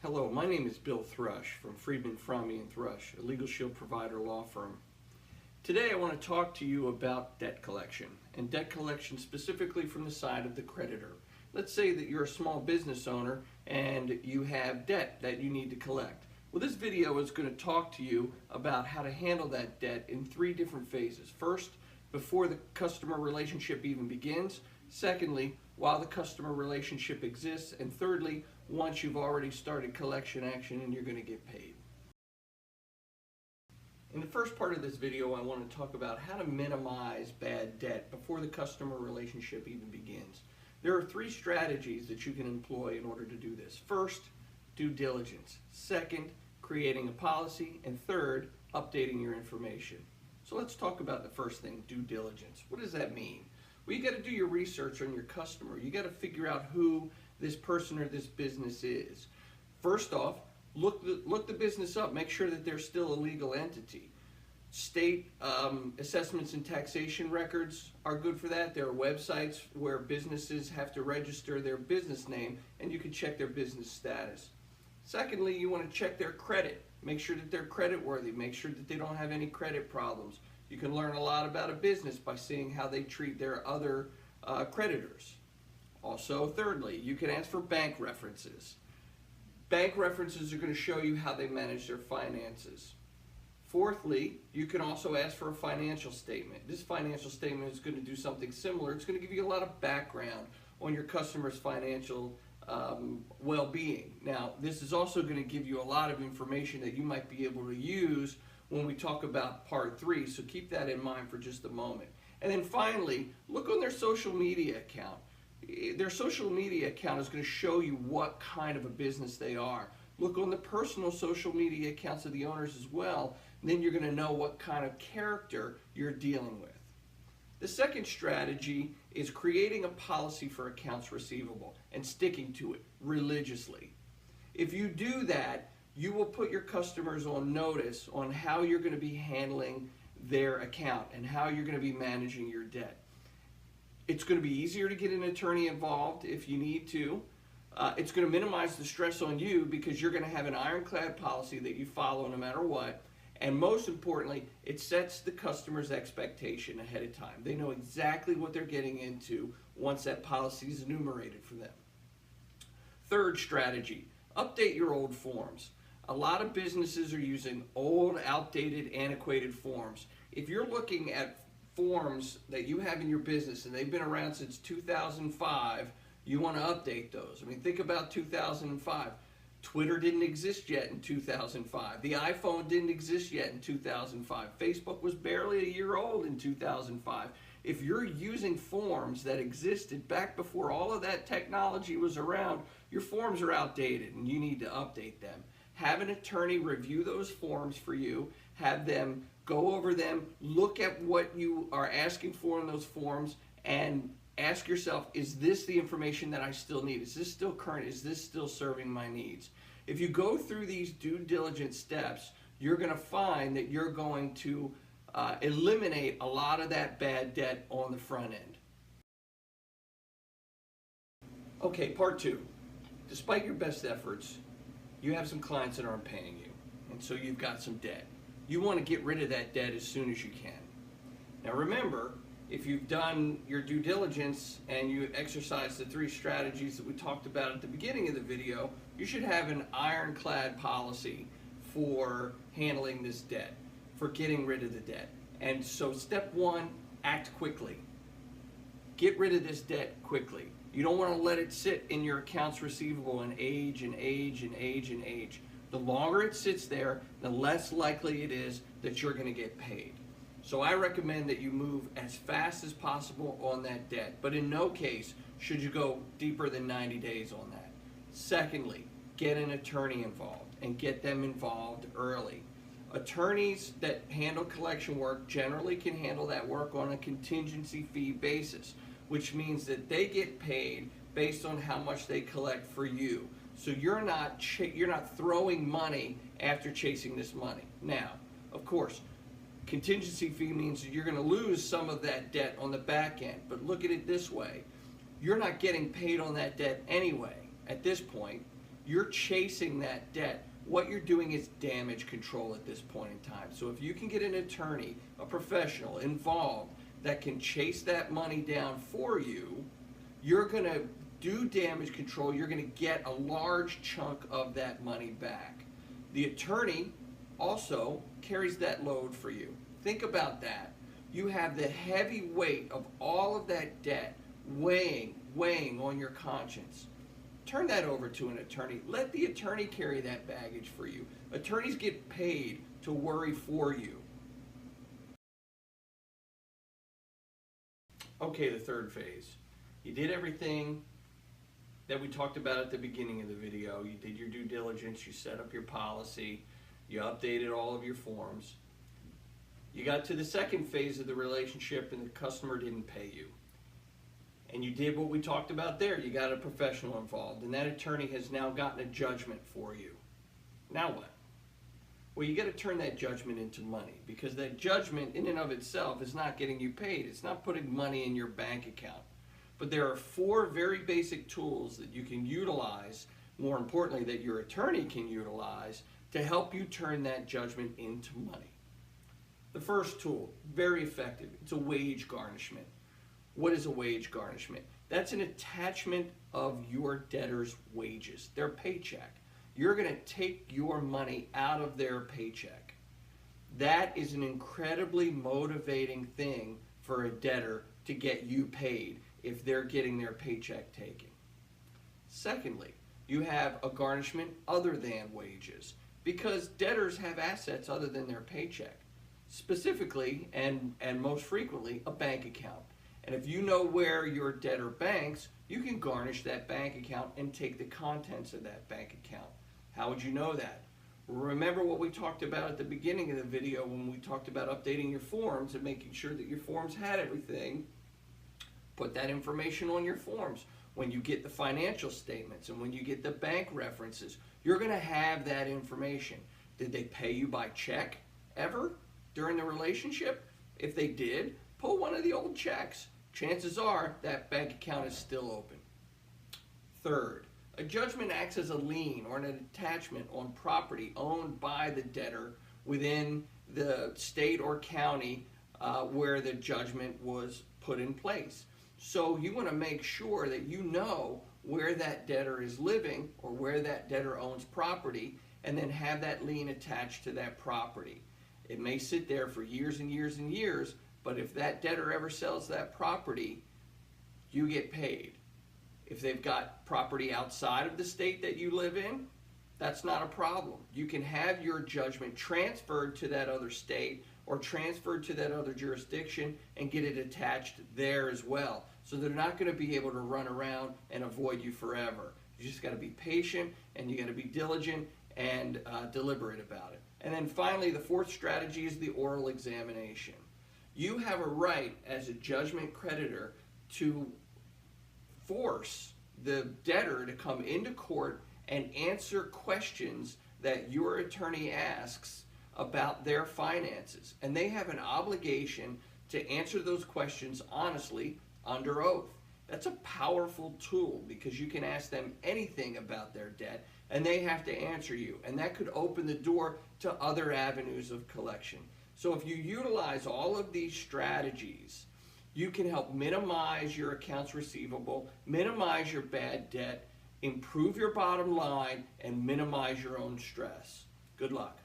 Hello, my name is Bill Thrush from Friedman, Fromme & Thrush, a legal shield provider law firm. Today I want to talk to you about debt collection, and debt collection specifically from the side of the creditor. Let's say that you're a small business owner and you have debt that you need to collect. Well, this video is going to talk to you about how to handle that debt in three different phases. First, before the customer relationship even begins. Secondly, while the customer relationship exists. And thirdly, once you've already started collection action and you're going to get paid. In the first part of this video, I want to talk about how to minimize bad debt before the customer relationship even begins. There are three strategies that you can employ in order to do this. First, due diligence. Second, creating a policy. And third, updating your information. So let's talk about the first thing, due diligence. What does that mean? Well, you got to do your research on your customer. You got to figure out who this person or this business is. First off, look the business up. Make sure that they're still a legal entity. State assessments and taxation records are good for that. There are websites where businesses have to register their business name, and you can check their business status. Secondly, you want to check their credit. Make sure that they're credit worthy. Make sure that they don't have any credit problems. You can learn a lot about a business by seeing how they treat their other creditors. Also, thirdly, you can ask for bank references. Bank references are going to show you how they manage their finances. Fourthly, you can also ask for a financial statement. This financial statement is going to do something similar. It's going to give you a lot of background on your customer's financial well-being. Now, this is also going to give you a lot of information that you might be able to use when we talk about part 3, so keep that in mind for just a moment. And then finally, look on their social media account. Their social media account is going to show you what kind of a business they are. Look on the personal social media accounts of the owners as well, and then you're going to know what kind of character you're dealing with. The second strategy is creating a policy for accounts receivable and sticking to it religiously. If you do that, you will put your customers on notice on how you're going to be handling their account and how you're going to be managing your debt. It's going to be easier to get an attorney involved if you need to. It's going to minimize the stress on you because you're going to have an ironclad policy that you follow no matter what. And most importantly, it sets the customer's expectation ahead of time. They know exactly what they're getting into once that policy is enumerated for them. Third strategy, update your old forms. A lot of businesses are using old, outdated, antiquated forms. If you're looking at forms that you have in your business and they've been around since 2005, you want to update those. I mean, think about 2005. Twitter didn't exist yet in 2005. The iPhone didn't exist yet in 2005. Facebook was barely a year old in 2005. If you're using forms that existed back before all of that technology was around, your forms are outdated and you need to update them. Have an attorney review those forms for you, have them go over them, look at what you are asking for in those forms, and ask yourself, is this the information that I still need? Is this still current? Is this still serving my needs? If you go through these due diligence steps, you're going to find that you're going to eliminate a lot of that bad debt on the front end. Okay, part 2. Despite your best efforts, you have some clients that aren't paying you, and so you've got some debt. You want to get rid of that debt as soon as you can. Now remember, if you've done your due diligence and you exercise the 3 strategies that we talked about at the beginning of the video, you should have an ironclad policy for handling this debt, for getting rid of the debt. And so step 1, act quickly. Get rid of this debt quickly. You don't want to let it sit in your accounts receivable and age and age and age and age. The longer it sits there, the less likely it is that you're going to get paid. So I recommend that you move as fast as possible on that debt, but in no case should you go deeper than 90 days on that. Secondly, get an attorney involved and get them involved early. Attorneys that handle collection work generally can handle that work on a contingency fee basis, which means that they get paid based on how much they collect for you. So you're not throwing money after chasing this money. Now, of course, contingency fee means that you're going to lose some of that debt on the back end. But look at it this way. You're not getting paid on that debt anyway at this point. you're chasing that debt. What you're doing is damage control at this point in time. So if you can get an attorney, a professional involved that can chase that money down for you, you're going to do damage control. You're going to get a large chunk of that money back. The attorney also carries that load for you. Think about that. You have the heavy weight of all of that debt weighing on your conscience. Turn that over to an attorney. Let the attorney carry that baggage for you. Attorneys get paid to worry for you. Okay, the third phase. You did everything that we talked about at the beginning of the video. You did your due diligence, you set up your policy, you updated all of your forms. You got to the second phase of the relationship and the customer didn't pay you. And you did what we talked about there. You got a professional involved, and that attorney has now gotten a judgment for you. Now what? Well, you got to turn that judgment into money, because that judgment in and of itself is not getting you paid. It's not putting money in your bank account. But there are 4 very basic tools that you can utilize, more importantly, that your attorney can utilize to help you turn that judgment into money. The first tool, very effective, it's a wage garnishment. What is a wage garnishment? That's an attachment of your debtor's wages, their paycheck. You're going to take your money out of their paycheck. That is an incredibly motivating thing for a debtor to get you paid if they're getting their paycheck taken. Secondly, you have a garnishment other than wages, because debtors have assets other than their paycheck. Specifically, and most frequently, a bank account. And if you know where your debtor banks, you can garnish that bank account and take the contents of that bank account. How would you know that? Remember what we talked about at the beginning of the video when we talked about updating your forms and making sure that your forms had everything. Put that information on your forms. When you get the financial statements and when you get the bank references, you're going to have that information. Did they pay you by check ever during the relationship? If they did, pull one of the old checks. Chances are that bank account is still open. Third, a judgment acts as a lien or an attachment on property owned by the debtor within the state or county where the judgment was put in place. So you want to make sure that you know where that debtor is living or where that debtor owns property, and then have that lien attached to that property. It may sit there for years and years and years, but if that debtor ever sells that property, you get paid. If they've got property outside of the state that you live in, that's not a problem. You can have your judgment transferred to that other state or transferred to that other jurisdiction and get it attached there as well. So they're not going to be able to run around and avoid you forever. You just got to be patient, and you got to be diligent and deliberate about it. And then finally, the fourth strategy is the oral examination. You have a right as a judgment creditor to force the debtor to come into court and answer questions that your attorney asks about their finances. And they have an obligation to answer those questions honestly under oath. That's a powerful tool, because you can ask them anything about their debt and they have to answer you. And that could open the door to other avenues of collection. So if you utilize all of these strategies, you can help minimize your accounts receivable, minimize your bad debt, improve your bottom line, and minimize your own stress. Good luck.